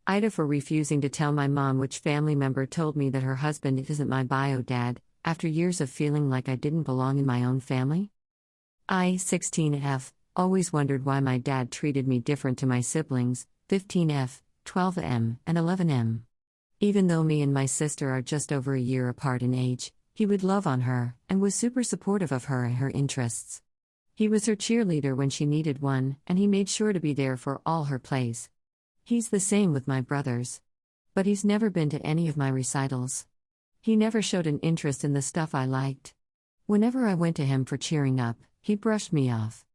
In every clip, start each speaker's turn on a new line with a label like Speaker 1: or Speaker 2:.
Speaker 1: AITA for refusing to tell my mom which family member told me that her husband isn't my bio dad, after years of feeling like I didn't belong in my own family. I, 16F, always wondered why my dad treated me different to my siblings, 15F, 12M, and 11M. Even though me and my sister are just over a year apart in age, he would love on her, and was super supportive of her and her interests. He was her cheerleader when she needed one, and he made sure to be there for all her plays. He's the same with my brothers. But he's never been to any of my recitals. He never showed an interest in the stuff I liked. Whenever I went to him for cheering up, he brushed me off.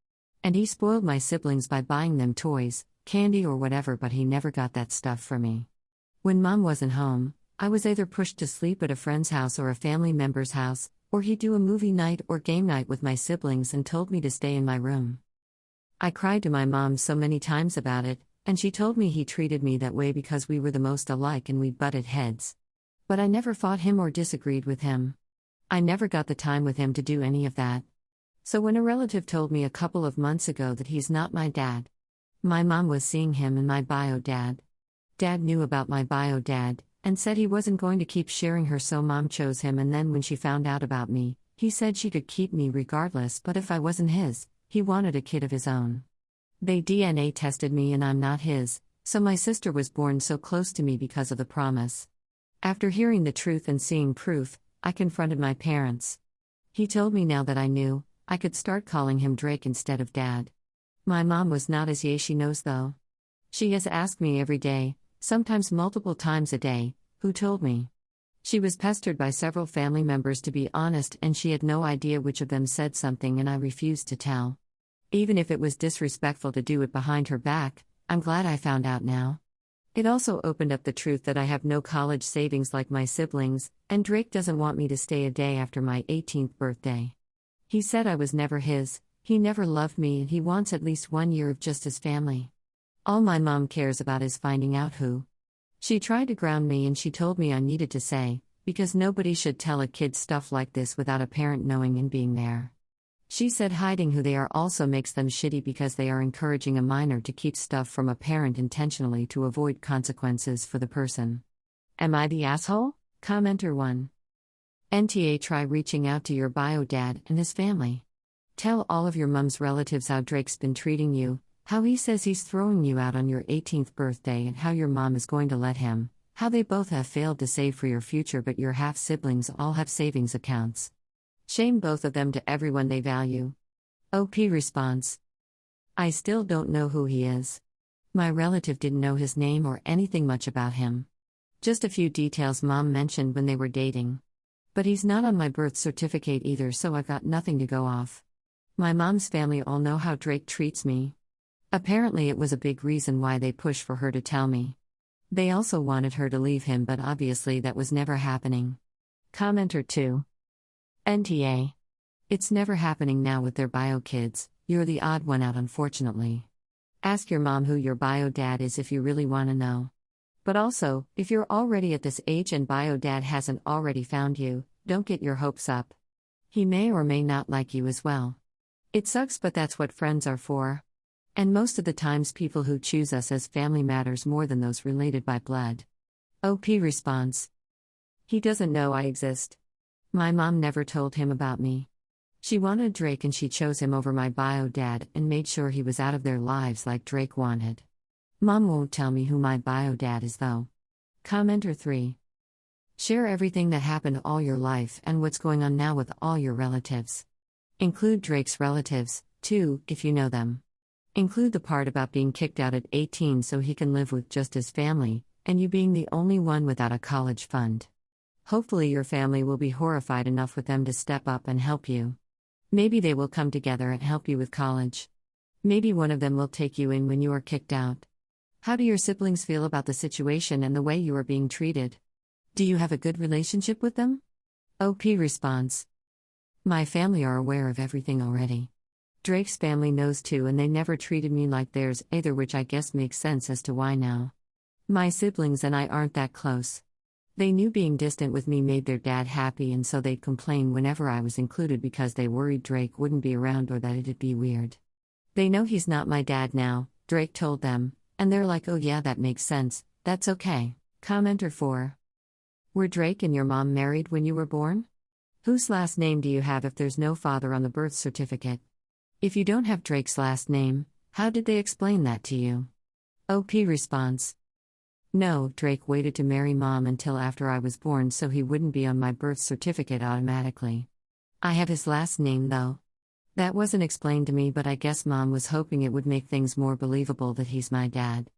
Speaker 1: And he spoiled my siblings by buying them toys, candy or whatever, but he never got that stuff for me. When Mom wasn't home, I was either pushed to sleep at a friend's house or a family member's house, or he'd do a movie night or game night with my siblings and told me to stay in my room. I cried to my mom so many times about it, and she told me he treated me that way because we were the most alike and we butted heads. But I never fought him or disagreed with him. I never got the time with him to do any of that. So when a relative told me a couple of months ago that he's not my dad, my mom was seeing him and my bio dad. Dad knew about my bio dad, and said he wasn't going to keep sharing her, so Mom chose him, and then when she found out about me, he said she could keep me regardless, but if I wasn't his, he wanted a kid of his own. They DNA tested me and I'm not his, so my sister was born so close to me because of the promise. After hearing the truth and seeing proof, I confronted my parents. He told me now that I knew, I could start calling him Drake instead of Dad. My mom was not as she knows though. She has asked me every day, sometimes multiple times a day, who told me. She was pestered by several family members to be honest, and she had no idea which of them said something, and I refused to tell. Even if it was disrespectful to do it behind her back, I'm glad I found out now. It also opened up the truth that I have no college savings like my siblings, and Drake doesn't want me to stay a day after my 18th birthday. He said I was never his, he never loved me, and he wants at least 1 year of just his family. All my mom cares about is finding out who. She tried to ground me and she told me I needed to say, because nobody should tell a kid stuff like this without a parent knowing and being there. She said hiding who they are also makes them shitty because they are encouraging a minor to keep stuff from a parent intentionally to avoid consequences for the person. Am I the asshole? Commenter 1. NTA, try reaching out to your bio dad and his family. Tell all of your mom's relatives how Drake's been treating you, how he says he's throwing you out on your 18th birthday, and how your mom is going to let him, how they both have failed to save for your future but your half-siblings all have savings accounts. Shame both of them to everyone they value. OP response. I still don't know who he is. My relative didn't know his name or anything much about him. Just a few details Mom mentioned when they were dating. But he's not on my birth certificate either, so I've got nothing to go off. My mom's family all know how Drake treats me. Apparently it was a big reason why they pushed for her to tell me. They also wanted her to leave him, but obviously that was never happening. Commenter 2. NTA. It's never happening now with their bio kids, you're the odd one out unfortunately. Ask your mom who your bio dad is if you really want to know. But also, if you're already at this age and bio dad hasn't already found you, don't get your hopes up. He may or may not like you as well. It sucks, but that's what friends are for. And most of the times people who choose us as family matters more than those related by blood. OP response. He doesn't know I exist. My mom never told him about me. She wanted Drake and she chose him over my bio dad and made sure he was out of their lives like Drake wanted. Mom won't tell me who my bio dad is though. Commenter 3. Share everything that happened all your life and what's going on now with all your relatives. Include Drake's relatives, too, if you know them. Include the part about being kicked out at 18 so he can live with just his family, and you being the only one without a college fund. Hopefully your family will be horrified enough with them to step up and help you. Maybe they will come together and help you with college. Maybe one of them will take you in when you are kicked out. How do your siblings feel about the situation and the way you are being treated? Do you have a good relationship with them? OP response. My family are aware of everything already. Drake's family knows too, and they never treated me like theirs either, which I guess makes sense as to why now. My siblings and I aren't that close. They knew being distant with me made their dad happy, and so they'd complain whenever I was included because they worried Drake wouldn't be around or that it'd be weird. They know he's not my dad now, Drake told them, and they're like, oh yeah, that makes sense, That's okay. Commenter 4. Were Drake and your mom married when you were born? Whose last name do you have if there's no father on the birth certificate? If you don't have Drake's last name, how did they explain that to you? OP response. No, Drake waited to marry mom until after I was born so he wouldn't be on my birth certificate automatically. I have his last name though. That wasn't explained to me, but I guess mom was hoping it would make things more believable that he's my dad.